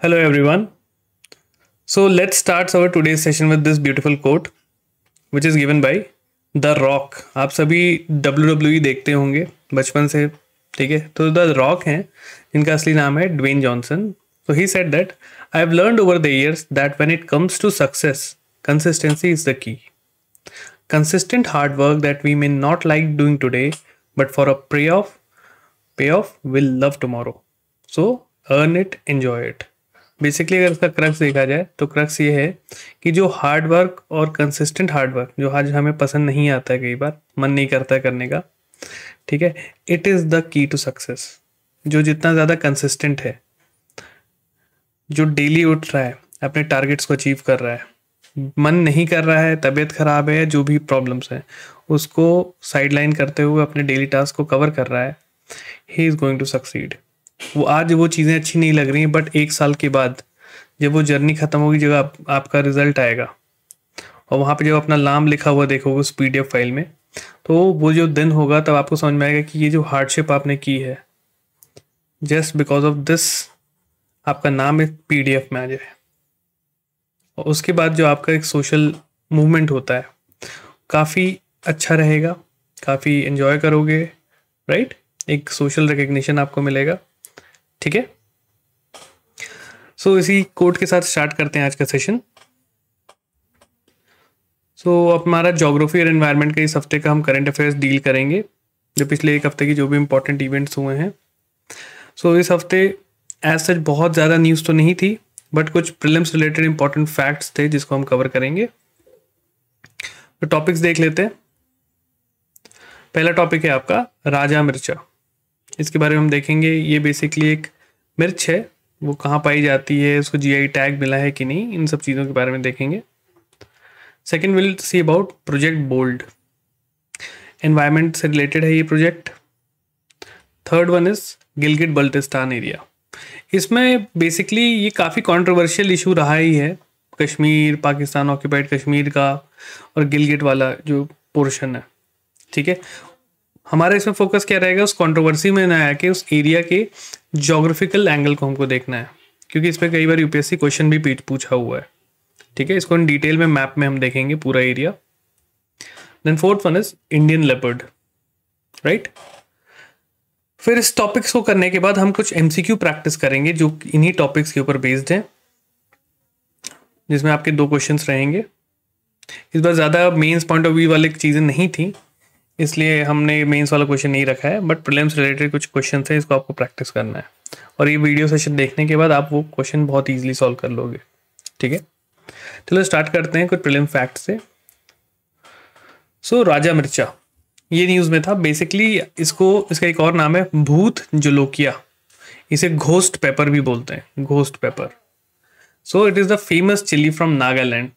Hello everyone. So let's start our today's session with this beautiful quote which is given by The Rock. आप सभी WWE देखते होंगे बचपन से, ठीक है? तो द रॉक हैं, इनका असली नाम है Dwayne Johnson. So he said that I have learned over the years that when it comes to success, consistency is the key. Consistent hard work that we may not like doing today, but for a payoff will love tomorrow. So earn it, enjoy it. Basically अगर इसका crux देखा जाए तो crux ये है कि जो hard work और कंसिस्टेंट हार्ड वर्क जो आज हमें पसंद नहीं आता है, कई बार मन नहीं करता है करने का, ठीक है, it is the key to success. जो जितना ज़्यादा कंसिस्टेंट है, जो डेली उठ रहा है, अपने टारगेट्स को अचीव कर रहा है, मन नहीं कर रहा है, तबीयत खराब है, जो भी प्रॉब्लम्स हैं उसको साइड लाइन करते हुए अपने डेली टास्क को कवर कर रहा है, he is going to succeed. वो आज वो चीज़ें अच्छी नहीं लग रही हैं, बट एक साल के बाद जब वो जर्नी ख़त्म होगी, जब आपका रिजल्ट आएगा और वहाँ पे जब अपना नाम लिखा हुआ देखोगे उस PDF फाइल में, तो वो जो दिन होगा तब आपको समझ में आएगा कि ये जो हार्डशिप आपने की है, जस्ट बिकॉज ऑफ दिस आपका नाम एक PDF में आ जाए. और उसके बाद जो आपका एक सोशल मूवमेंट होता है काफ़ी अच्छा रहेगा, काफ़ी एंजॉय करोगे, राइट? एक सोशल रिकग्निशन आपको मिलेगा, ठीक है. सो इसी कोड के साथ स्टार्ट करते हैं आज का सेशन. अब हमारा ज्योग्राफी और एनवायरनमेंट के इस हफ्ते का हम करंट अफेयर्स डील करेंगे, जो पिछले एक हफ्ते की जो भी इंपॉर्टेंट इवेंट्स हुए हैं. इस हफ्ते एज सच बहुत ज़्यादा न्यूज़ तो नहीं थी, बट कुछ प्रीलिम्स रिलेटेड इंपॉर्टेंट फैक्ट्स थे जिसको हम कवर करेंगे. तो टॉपिक्स देख लेते हैं. पहला टॉपिक है आपका राजा मिर्चा. इसके बारे में हम देखेंगे. ये बेसिकली एक मिर्च है, वो कहाँ पाई जाती है, उसको GI टैग मिला है कि नहीं, इन सब चीज़ों के बारे में देखेंगे. Second will see about project BOLD. Environment से रिलेटेड है ये project. Third one is Gilgit Baltistan area. इसमें बेसिकली ये काफ़ी कंट्रोवर्शियल इशू रहा ही है, कश्मीर, पाकिस्तान ऑक्यूपाइड कश्मीर का और गिलगिट वाला जो पोर्शन है, ठीक है. हमारा इसमें फोकस क्या रहेगा, उस कंट्रोवर्सी में ना आके उस एरिया के ज्योग्राफिकल एंगल को हमको देखना है, क्योंकि इस पर कई बार UPSC क्वेश्चन भी पूछा हुआ है, ठीक है. इसको इन डिटेल में मैप में हम देखेंगे पूरा area. Then fourth one is Indian leopard, right. फिर इस टॉपिक्स को करने के बाद हम कुछ MCQ प्रैक्टिस करेंगे जो इन्हीं टॉपिक्स के ऊपर बेस्ड हैं, जिसमें आपके 2 क्वेश्चंस रहेंगे. इस बार ज़्यादा मेंस पॉइंट ऑफ व्यू वाली चीज़ें नहीं थी, इसलिए हमने मेंस वाला क्वेश्चन नहीं रखा है, बट प्रीलिम्स रिलेटेड कुछ क्वेश्चन है, इसको आपको प्रैक्टिस करना है. और ये वीडियो सेशन देखने के बाद आप वो क्वेश्चन बहुत ईजिली सॉल्व कर लोगे, ठीक है. चलो स्टार्ट करते हैं कुछ प्रीलिम फैक्ट से. राजा मिर्चा ये न्यूज़ में था. बेसिकली इसका एक और नाम है भूत जोलोकिया. इसे घोस्ट पेपर भी बोलते हैं, ghost pepper. It is the famous chilli from Nagaland.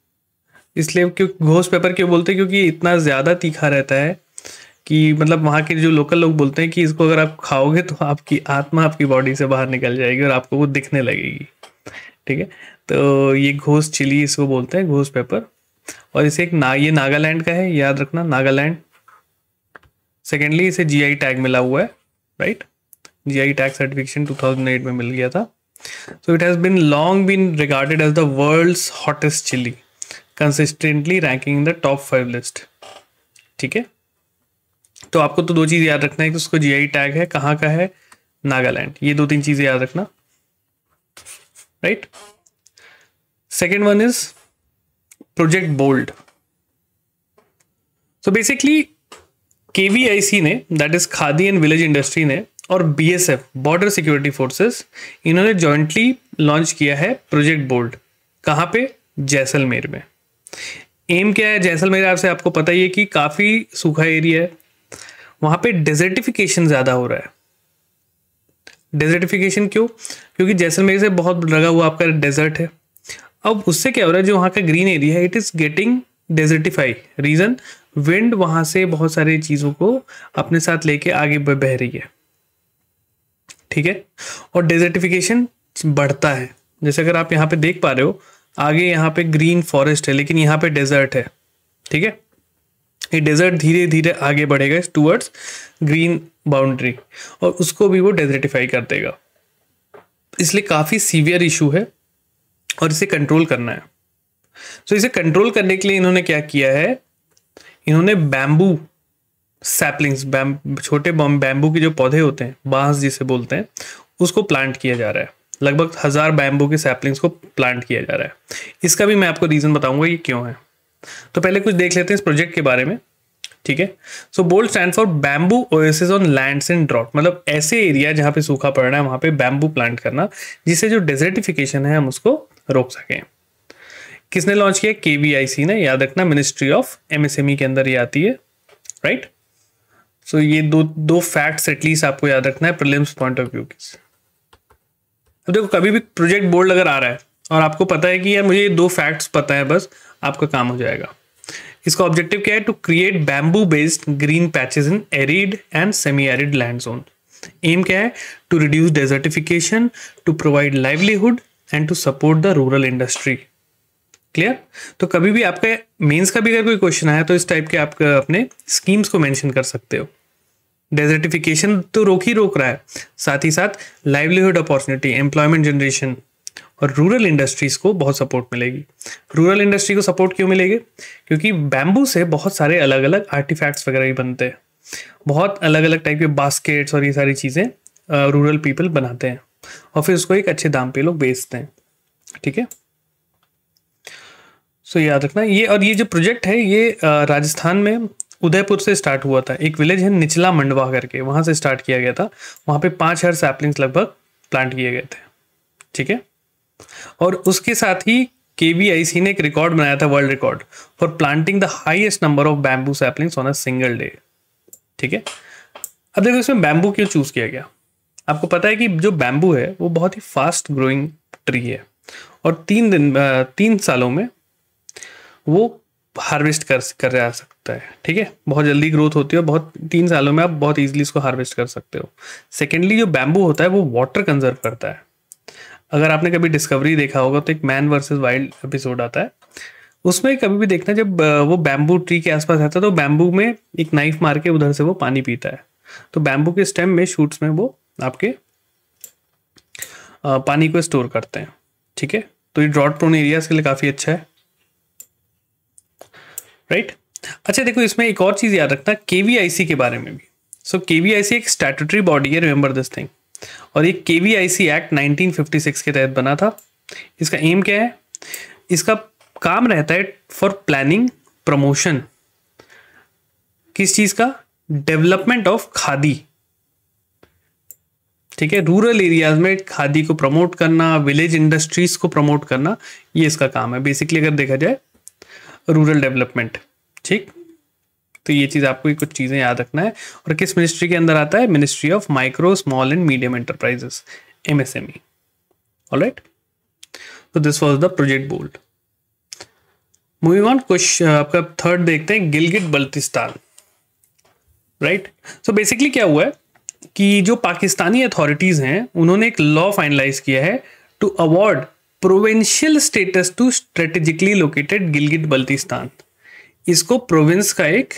इसलिए क्यों घोस्ट पेपर क्यों बोलते हैं, क्योंकि इतना ज़्यादा तीखा रहता है कि मतलब वहाँ के जो लोकल लोग बोलते हैं कि इसको अगर आप खाओगे तो आपकी आत्मा आपकी बॉडी से बाहर निकल जाएगी और आपको वो दिखने लगेगी, ठीक है. तो ये घोस्ट चिली इसको बोलते हैं, घोस्ट पेपर. और इसे ये नागालैंड का है, याद रखना, नागालैंड. सेकेंडली इसे GI टैग मिला हुआ है, राइट. GI टैग सर्टिफिकेशन 2008 में मिल गया था. It has been long been regarded as the world's hottest chilli, consistently ranking in the top 5 list, ठीक है. तो आपको तो 2 चीज़ याद रखना है कि उसको GI टैग है, कहाँ का है, नागालैंड. ये 2-3 चीज़ें याद रखना, right. Second one is project BOLD. Basically KVIC ने, that is Khadi and village industry ने, और BSF बॉर्डर सिक्योरिटी फोर्सेस, इन्होंने जॉइंटली लॉन्च किया है प्रोजेक्ट बोल्ड. कहाँ पे, जैसलमेर में. एम क्या है जैसलमेर, आपको पता ही है कि काफ़ी सूखा एरिया है, वहाँ पे डेजर्टिफिकेशन ज़्यादा हो रहा है. डेजर्टिफिकेशन क्यों, क्योंकि जैसलमेर से बहुत लगा हुआ आपका डेजर्ट है. अब उससे क्या हो रहा है, जो वहाँ का ग्रीन एरिया है, it is getting desertify. Reason, wind वहाँ से बहुत सारी चीज़ों को अपने साथ लेके आगे बह रही है, ठीक है. और डेजर्टिफिकेशन बढ़ता है. जैसे अगर आप यहाँ पे देख पा रहे हो, आगे यहाँ पे ग्रीन फॉरेस्ट है, लेकिन यहाँ पे डेजर्ट है, ठीक है. ये डेजर्ट धीरे धीरे आगे बढ़ेगा टूवर्ड्स ग्रीन बाउंड्री, और उसको भी वो डेजर्टिफाई कर देगा. इसलिए काफ़ी सीवियर इशू है और इसे कंट्रोल करना है। सो इसे कंट्रोल करने के लिए इन्होंने क्या किया है, इन्होंने बैम्बू सैपलिंग्स, छोटे बैम्बू के जो पौधे होते हैं, बांस जिसे बोलते हैं, उसको प्लांट किया जा रहा है। लगभग 1000 बैम्बू के सैपलिंग्स को प्लांट किया जा रहा है। इसका भी मैं आपको रीज़न बताऊंगा ये क्यों है। तो पहले कुछ देख लेते हैं इस प्रोजेक्ट के बारे में, ठीक है। So BOLD stand for bamboo oasis on lands in drought, मतलब ऐसे एरिया जहाँ पे सूखा पड़ रहा है वहाँ पे बैम्बू प्लांट करना, जिससे जो डेजर्टिफिकेशन है हम उसको रोक सकें। किसने लॉन्च किया? KVIC ने, याद रखना मिनिस्ट्री ऑफ MSME के अंदर ये आती है, राइट। सो ये दो फैक्ट्स एटलीस्ट आपको याद रखना है प्रीलिम्स पॉइंट ऑफ व्यू की। अब देखो, कभी भी प्रोजेक्ट बोर्ड अगर आ रहा है और आपको पता है कि यार मुझे ये 2 फैक्ट्स पता है, बस आपका काम हो जाएगा। इसका ऑब्जेक्टिव क्या है? To create bamboo based green patches in arid and semi arid land zone. Aim क्या है? To reduce desertification, to provide livelihood and to support the rural industry. Clear? तो कभी भी आपके मेंस का भी अगर कोई क्वेश्चन आया तो इस टाइप के आप अपने स्कीम्स को मेंशन कर सकते हो। डेजर्टिफिकेशन तो रोक रहा है, साथ ही साथ लाइवलीहुड अपॉर्चुनिटी, एम्प्लॉयमेंट जनरेशन और रूरल इंडस्ट्रीज को बहुत सपोर्ट मिलेगी। रूरल इंडस्ट्री को सपोर्ट क्यों मिलेगी? क्योंकि बैम्बू से बहुत सारे अलग अलग आर्टिफैक्ट्स वगैरह भी बनते हैं, बहुत अलग अलग टाइप के बास्केट्स और ये सारी चीज़ें रूरल पीपल बनाते हैं और फिर उसको एक अच्छे दाम पे लोग बेचते हैं, ठीक है। सो याद रखना ये जो प्रोजेक्ट है ये राजस्थान में उदयपुर से स्टार्ट हुआ था। एक विलेज है निचला मंडवा करके, वहां से स्टार्ट किया गया था। वहां पे 5000 सैपलिंग्स लगभग प्लांट किए गए थे, ठीक है। और उसके साथ ही KVIC ने एक रिकॉर्ड बनाया था, world record for planting the highest number of bamboo saplings on a single day, ठीक है। अब देखो इसमें बैम्बू क्यों चूज किया गया। आपको पता है कि जो बैम्बू है वो बहुत ही फास्ट ग्रोइंग ट्री है और 3 सालों में वो हार्वेस्ट कर जा सकता है, ठीक है। बहुत जल्दी ग्रोथ होती है, बहुत 3 सालों में आप बहुत इजीली इसको हार्वेस्ट कर सकते हो। सेकेंडली जो बैम्बू होता है वो वाटर कंजर्व करता है। अगर आपने कभी डिस्कवरी देखा होगा तो एक मैन वर्सेस वाइल्ड एपिसोड आता है, उसमें कभी भी देखना जब वो बैम्बू ट्री के आसपास रहता है तो बैम्बू में एक नाइफ मार के उधर से वो पानी पीता है। तो बैम्बू के स्टेम में, शूट्स में वो आपके पानी को स्टोर करते हैं, ठीक है। तो ये ड्रॉट प्रोन एरियाज के लिए काफ़ी अच्छा है, राइट। अच्छा देखो इसमें एक और चीज़ याद रखना KVIC के बारे में भी। सो KVIC एक स्टैट्यूटरी बॉडी है, रिमेंबर दिस थिंग। और ये KVIC एक्ट 1956 के तहत बना था। इसका एम क्या है? इसका काम रहता है फॉर प्लानिंग, प्रमोशन, किस चीज़ का? डेवलपमेंट ऑफ खादी, ठीक है। रूरल एरियाज में खादी को प्रमोट करना, विलेज इंडस्ट्रीज को प्रमोट करना, ये इसका काम है बेसिकली अगर देखा जाए, रूरल डेवलपमेंट, ठीक। तो ये चीज़ आपको कुछ चीज़ें याद रखना है। और किस मिनिस्ट्री के अंदर आता है? Ministry of micro small and medium enterprises, MSME, alright. तो this was the project bold. Moving on, question आपका थर्ड देखते हैं, Gilgit Baltistan, right. So basically क्या हुआ है कि जो पाकिस्तानी अथॉरिटीज़ हैं उन्होंने एक लॉ फाइनलाइज किया है to award provincial status to strategically located Gilgit Baltistan. इसको प्रोविंस का एक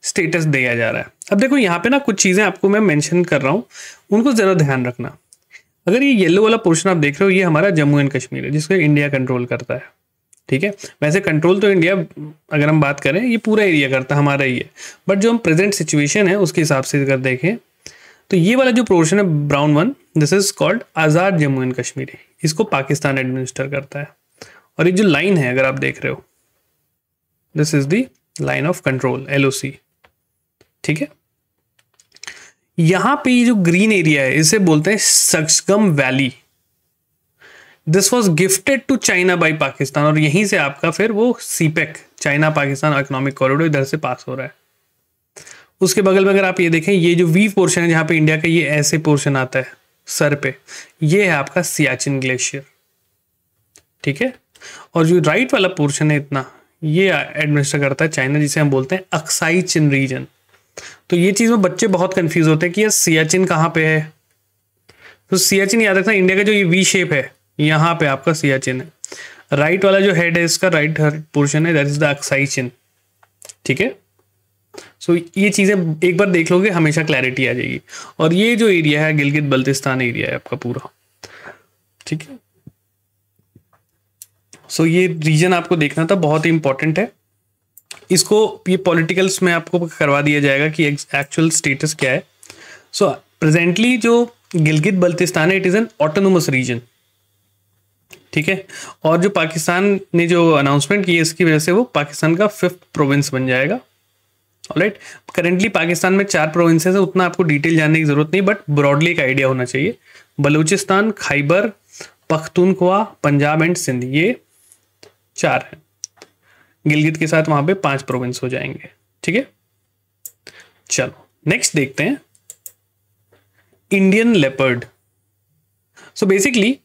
स्टेटस दिया जा रहा है। अब देखो यहाँ पे ना कुछ चीज़ें आपको मैं मेंशन कर रहा हूँ, उनको ज़रा ध्यान रखना। अगर ये येलो वाला पोर्शन आप देख रहे हो, ये हमारा जम्मू एंड कश्मीर है जिसको इंडिया कंट्रोल करता है, ठीक है। वैसे कंट्रोल तो इंडिया, अगर हम बात करें, ये पूरा एरिया करता है, हमारा ही है। बट जो हम प्रेजेंट सिचुएशन है उसके हिसाब से अगर देखें तो ये वाला जो पोर्शन है brown one, this is called Azad Jammu and Kashmir, इसको पाकिस्तान एडमिनिस्टर करता है। और ये जो लाइन है अगर आप देख रहे हो, this is the line of control, LOC, ठीक है। यहां पे ये जो ग्रीन एरिया है इसे बोलते हैं Shaksgam valley. This was gifted to China by Pakistan, और यहीं से आपका फिर वो CPEC, China Pakistan economic corridor, इधर से पास हो रहा है। उसके बगल में अगर आप ये देखें, ये जो वी पोर्शन है जहाँ पे इंडिया का ये ऐसे पोर्शन आता है सर पे, ये है आपका सियाचिन ग्लेशियर, ठीक है। और जो राइट वाला पोर्शन है इतना, ये एडमिनिस्टर करता है चाइना, जिसे हम बोलते हैं अक्साई चिन रीजन। तो ये चीज़ में बच्चे बहुत कंफ्यूज होते हैं कि ये सियाचिन कहाँ पे है। तो सियाचिन याद रखना, इंडिया का जो ये वी शेप है यहाँ पे आपका सियाचिन है। राइट वाला जो हेड है इसका, राइट पोर्शन है, दैट इज द अक्साई चिन, ठीक है। सो ये चीज़ें एक बार देख लोगे हमेशा क्लैरिटी आ जाएगी। और ये जो एरिया है गिलगित बल्तिस्तान एरिया है आपका पूरा, ठीक है। सो ये रीजन आपको देखना था, बहुत ही इंपॉर्टेंट है। इसको ये पॉलिटिकल्स में आपको करवा दिया जाएगा कि एक्चुअल स्टेटस क्या है। सो प्रेजेंटली जो गिलगित बल्तिस्तान है, it is an autonomous region, ठीक है। और जो पाकिस्तान ने जो अनाउंसमेंट की है, इसकी वजह से वो पाकिस्तान का 5th प्रोविंस बन जाएगा। ऑलराइट, करेंटली पाकिस्तान में 4 प्रोविंसेस है, उतना आपको डिटेल जानने की जरूरत नहीं, बट ब्रॉडली एक आइडिया होना चाहिए। बलूचिस्तान, खैबर पख्तूनख्वा, पंजाब एंड सिंध, ये 4 है। गिलगित के साथ वहां पे 5 प्रोविंस हो जाएंगे, ठीक है। चलो नेक्स्ट देखते हैं, इंडियन लेपर्ड। सो बेसिकली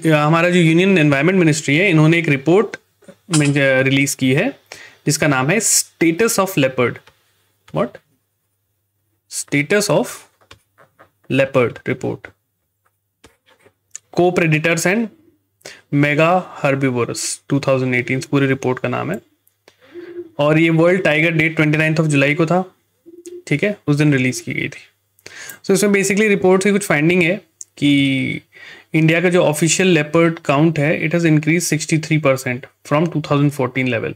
हमारा जो यूनियन एनवायरनमेंट मिनिस्ट्री है, इन्होंने एक रिपोर्ट रिलीज की है जिसका नाम है status of leopard. What? Status of leopard report, को प्रेडिटर्स एंड मेगा हर्बिवोरस 2018 पूरी रिपोर्ट का नाम है। और ये वर्ल्ड टाइगर डे 29 जुलाई को था, ठीक है, उस दिन रिलीज की गई थी। सो इसमें बेसिकली रिपोर्ट की कुछ फाइंडिंग है कि इंडिया का जो ऑफिशियल लेपर्ड काउंट है, it has increase 63% from 2014 level.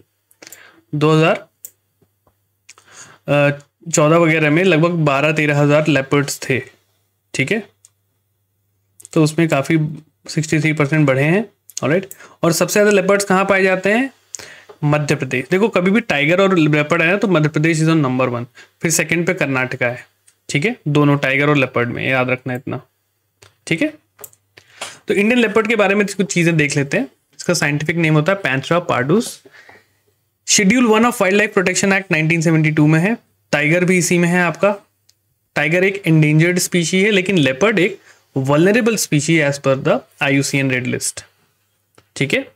2014 वगैरह में लगभग 12-13 हज़ार लेपर्ड्स थे, ठीक है। तो उसमें काफ़ी 63% बढ़े हैं। ऑलराइट, और सबसे ज़्यादा लेपर्ड्स कहाँ पाए जाते हैं? मध्य प्रदेश। देखो कभी भी टाइगर और लेपर्ड है ना, तो Madhya Pradesh is on number 1, फिर सेकंड पे कर्नाटका है, ठीक है, दोनों टाइगर और लेपर्ड में, याद रखना इतना, ठीक है। तो इंडियन लेपर्ड के बारे में कुछ चीजें देख लेते हैं। इसका साइंटिफिक नेम होता है Panthera pardus. Schedule 1 of wildlife protection act 1972 में है। टाइगर भी इसी में है आपका। टाइगर एक एंडेंजर्ड स्पीशी है, लेकिन लेपर्ड एक vulnerable species as per the IUCN red list, ठीक है।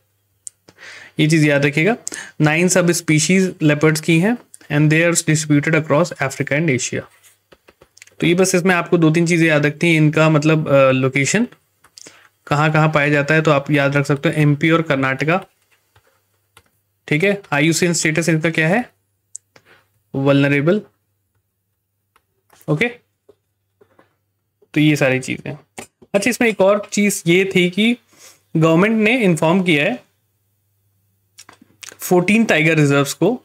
ये चीज याद रखिएगा। 9 सब स्पीशीज लेपर्ड्स की हैं and they are distributed across Africa and Asia. तो ये बस इसमें आपको 2-3 चीजें याद रखती हैं, इनका मतलब लोकेशन कहाँ कहाँ पाया जाता है, तो आप याद रख सकते हो MP और कर्नाटका, ठीक है। IUCN स्टेटस इनका क्या है? Vulnerable, okay. तो ये सारी चीजें। अच्छा, इसमें एक और चीज ये थी कि गवर्नमेंट ने इन्फॉर्म किया है 14 टाइगर रिजर्व्स को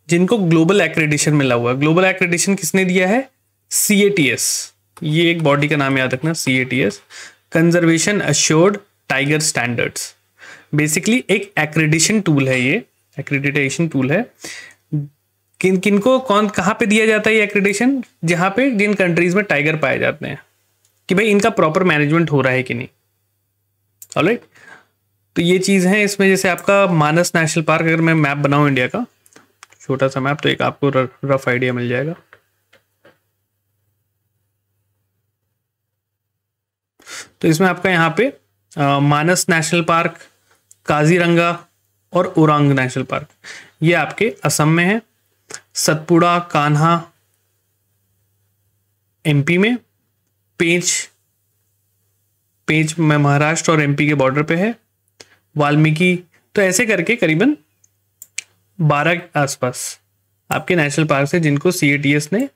जिनको ग्लोबल एक्रेडिशन मिला हुआ है। ग्लोबल एक्रेडिशन किसने दिया है? CATS, ये एक बॉडी का नाम याद रखना, CATS, conservation assured tiger standards. Basically एक एक्रेडिशन टूल है, ये एक्रेडिटेशन टूल है। किनको कहाँ पे दिया जाता है ये एक्रेडिशन? जहां पे जिन कंट्रीज में टाइगर पाए जाते हैं, कि भाई इनका प्रॉपर मैनेजमेंट हो रहा है कि नहीं। ऑलराइट, तो ये चीज है इसमें। जैसे आपका मानस नेशनल पार्क, अगर मैं मैप बनाऊं इंडिया का, छोटा सा मैप, तो एक आपको रफ आइडिया मिल जाएगा। तो इसमें आपका यहाँ पे मानस नेशनल पार्क, काजीरंगा और ओरांग नेशनल पार्क, ये आपके असम में है। सतपुड़ा, कान्हा MP में, पेंच में महाराष्ट्र और MP के बॉर्डर पे है, वाल्मीकि, तो ऐसे करके करीबन 12 आसपास आपके नेशनल पार्क है जिनको CATS ने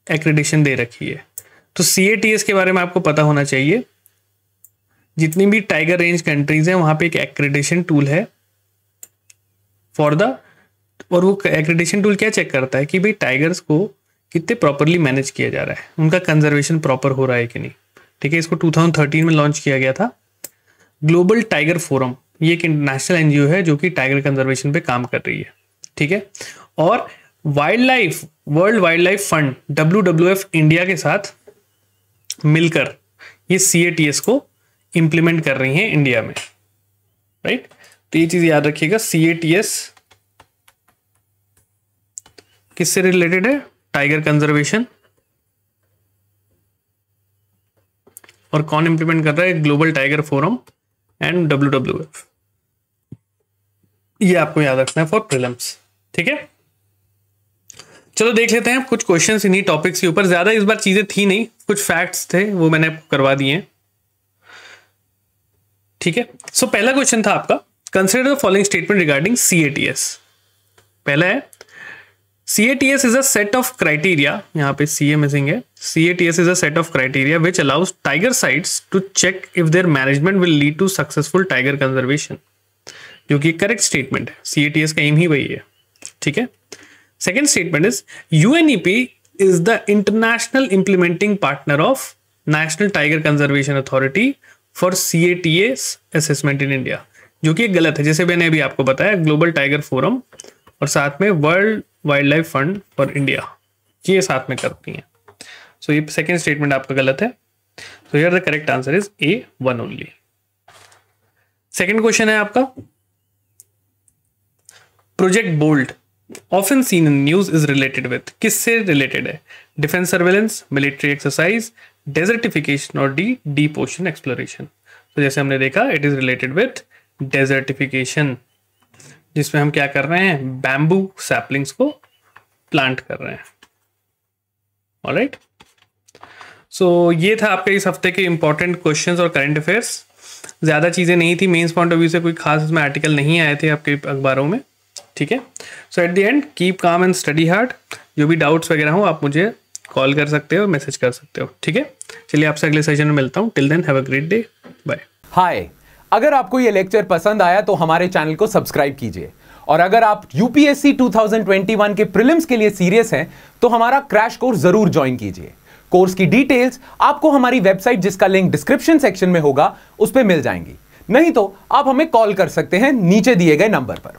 एक्रेडिशन दे रखी है। तो CATS के बारे में आपको पता होना चाहिए। जितनी भी टाइगर रेंज कंट्रीज हैं वहां पे एक एक्रेडिशन टूल है फॉर द, और वो एक्रेडिशन टूल क्या चेक करता है कि भाई टाइगर्स को कितने प्रॉपरली मैनेज किया जा रहा है, उनका कंजर्वेशन प्रॉपर हो रहा है कि नहीं, ठीक है। इसको 2013 में लॉन्च किया गया था। ग्लोबल टाइगर फोरम, ये एक इंटरनेशनल NGO है जो कि टाइगर कंजर्वेशन पे काम कर रही है, ठीक है। और world wild life fund WWF India के साथ मिलकर ये CATS को इंप्लीमेंट कर रही हैं इंडिया में, राइट। तो ये चीज याद रखिएगा, CATS किससे रिलेटेड है? Tiger conservation. और कौन इंप्लीमेंट कर रहा है? Global tiger forum and WWF। ये आपको याद रखना है फॉर प्रीलिम्स, ठीक है। चलो देख लेते हैं कुछ क्वेश्चंस इन्हीं टॉपिक्स के ऊपर। ज्यादा इस बार चीजें थी नहीं, कुछ फैक्ट्स थे, वो मैंने करवा दिए हैं, ठीक है। सो पहला क्वेश्चन था आपका, consider the following statement regarding CATS। पहला है, CATS is a set of criteria, यहाँ पे CA missing है. CATS is a set of criteria which allows tiger sites to check if their management will lead to successful tiger conservation, जो कि correct statement है. CATS का M ही वही है. ठीक है. Second statement is UNEP is the international implementing partner of National Tiger Conservation Authority for CATS assessment in India, जो कि गलत है. जैसे मैंने अभी आपको बताया, ग्लोबल टाइगर फोरम और साथ में world wild life fund for India, ये साथ में करती हैं. सो ये सेकेंड स्टेटमेंट आपका गलत है. So here the correct answer is A1 only. Second question है आपका, project bolt often seen in news is related with, किससे रिलेटेड है? Defence surveillance, military exercise, desertification और डीप ओशन एक्सप्लोरेशन. तो जैसे हमने देखा, it is related with desertification, जिसमें हम क्या कर रहे हैं, बैम्बू सैपलिंग्स को प्लांट कर रहे हैं. ऑलराइट. सो ये था आपके इस हफ्ते के इंपॉर्टेंट क्वेश्चंस और करंट अफेयर्स. ज़्यादा चीज़ें नहीं थी, मेंस पॉइंट ऑफ व्यू से कोई खास इसमें आर्टिकल नहीं आए थे आपके अखबारों में. ठीक है. So at the end keep calm and study hard. जो भी डाउट्स वगैरह हो आप मुझे कॉल कर सकते हो, मैसेज कर सकते हो. ठीक है. चलिए आपसे अगले सेशन में मिलता हूँ. Till then have a great day. Bye. Hi, अगर आपको ये लेक्चर पसंद आया तो हमारे चैनल को सब्सक्राइब कीजिए, और अगर आप यूपीएससी 2021 के प्रीलिम्स के लिए सीरियस हैं तो हमारा क्रैश कोर्स जरूर ज्वाइन कीजिए. कोर्स की डिटेल्स आपको हमारी वेबसाइट, जिसका लिंक डिस्क्रिप्शन सेक्शन में होगा, उस पर मिल जाएंगी. नहीं तो आप हमें कॉल कर सकते हैं नीचे दिए गए नंबर पर.